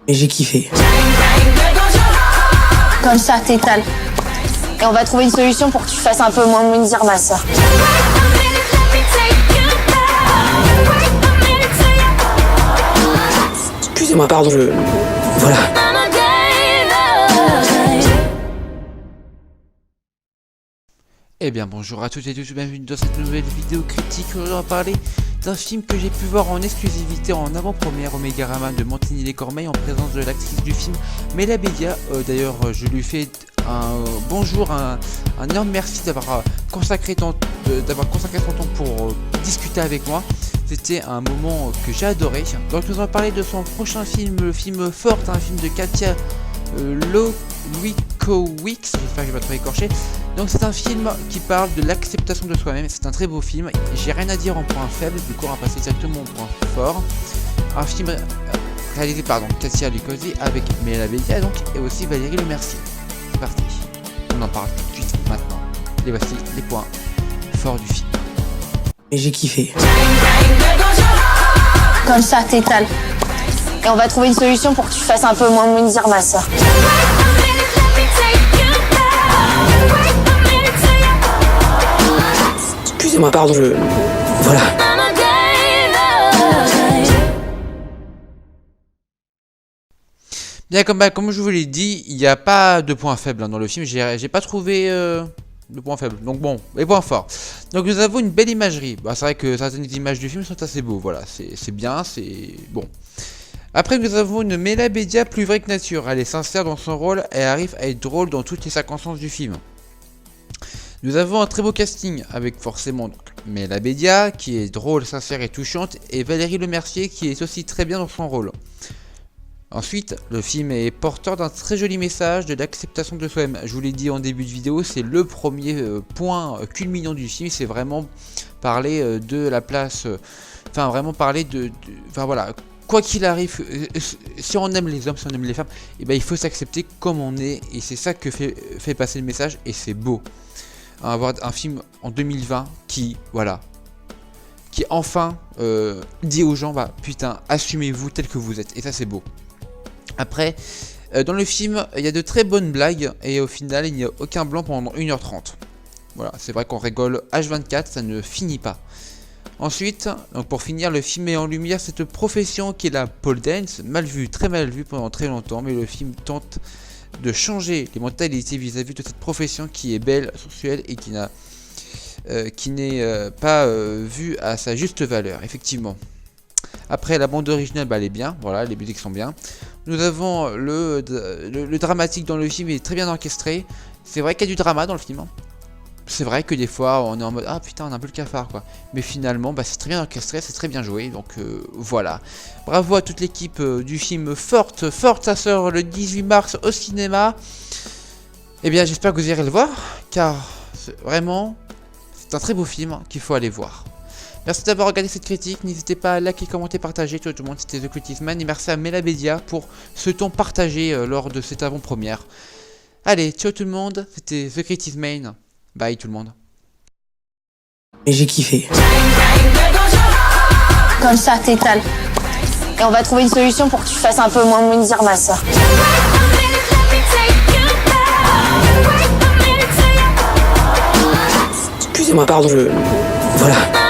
Mais j'ai kiffé. Comme ça, t'étales. Et on va trouver une solution pour que tu fasses un peu moins mentir ma soeur. Excusez-moi, pardon, Voilà. Eh bien bonjour à toutes et tous, bienvenue dans cette nouvelle vidéo critique où on va parler d'un film que j'ai pu voir en exclusivité en avant-première au Mégarama de Montigny-les-Cormeilles en présence de l'actrice du film Mela Bédia. D'ailleurs je lui fais un bonjour, un énorme merci d'avoir consacré son temps pour discuter avec moi. C'était un moment que j'ai adoré. Donc nous allons parler de son prochain film, le film Forte, un film de Katia Lewikowicz, j'espère que je vais pas trop écorcher. Donc c'est un film qui parle de l'acceptation de soi-même, c'est un très beau film, j'ai rien à dire en point faible, du coup on va passer directement au point fort. Un film réalisé par Katia Lewikowicz avec Mela Bédia donc, et aussi Valérie Lemercier. C'est parti, on en parle tout de suite maintenant. Et voici les points forts du film. Mais j'ai kiffé. Comme ça, t'étales. Et on va trouver une solution pour que tu fasses un peu moins mentir ma soeur. Excusez-moi, pardon, Voilà. Bien, comme je vous l'ai dit, il n'y a pas de point faible dans le film, j'ai pas trouvé de point faible. Donc bon, les points forts. Donc nous avons une belle imagerie. C'est vrai que certaines images du film sont assez beaux, voilà, c'est bien, c'est bon. Après nous avons une Mela Bédia plus vraie que nature, elle est sincère dans son rôle, elle arrive à être drôle dans toutes les circonstances du film. Nous avons un très beau casting avec forcément Mela Bédia qui est drôle, sincère et touchante et Valérie Lemercier qui est aussi très bien dans son rôle. Ensuite, le film est porteur d'un très joli message de l'acceptation de soi-même. Je vous l'ai dit en début de vidéo, c'est le premier point culminant du film, c'est vraiment parler de la place, enfin vraiment parler enfin voilà, quoi qu'il arrive, si on aime les hommes, si on aime les femmes, et ben il faut s'accepter comme on est et c'est ça que fait passer le message et c'est beau. Avoir un film en 2020 qui, voilà, qui enfin dit aux gens, bah putain, assumez-vous tel que vous êtes et ça c'est beau. Après, dans le film, il y a de très bonnes blagues et au final, il n'y a aucun blanc pendant 1h30. Voilà, c'est vrai qu'on rigole H24, ça ne finit pas. Ensuite, donc pour finir, le film met en lumière cette profession qui est la pole dance, mal vue, très mal vue pendant très longtemps, mais le film tente de changer les mentalités vis-à-vis de cette profession qui est belle, sensuelle et qui n'est pas vue à sa juste valeur, effectivement. Après, la bande originale, elle est bien, voilà, les musiques sont bien. Nous avons le dramatique dans le film est très bien orchestré. C'est vrai qu'il y a du drama dans le film. C'est vrai que des fois, on est en mode ah putain, on a un peu le cafard quoi. Mais finalement, c'est très bien orchestré, c'est très bien joué. Donc voilà. Bravo à toute l'équipe du film Forte. Ça sort le 18 mars au cinéma. Eh bien, j'espère que vous irez le voir, car vraiment, c'est un très beau film qu'il faut aller voir. Merci d'avoir regardé cette critique, n'hésitez pas à liker, commenter, partager, tout le monde, c'était The Creative Man, et merci à Mela Bédia pour ce temps partagé lors de cette avant-première. Allez, ciao tout le monde, c'était The Creative Man, bye tout le monde. Mais j'ai kiffé. Comme ça, t'étales. Et on va trouver une solution pour que tu fasses un peu moins mentir ma soeur. Excusez-moi, pardon, Voilà.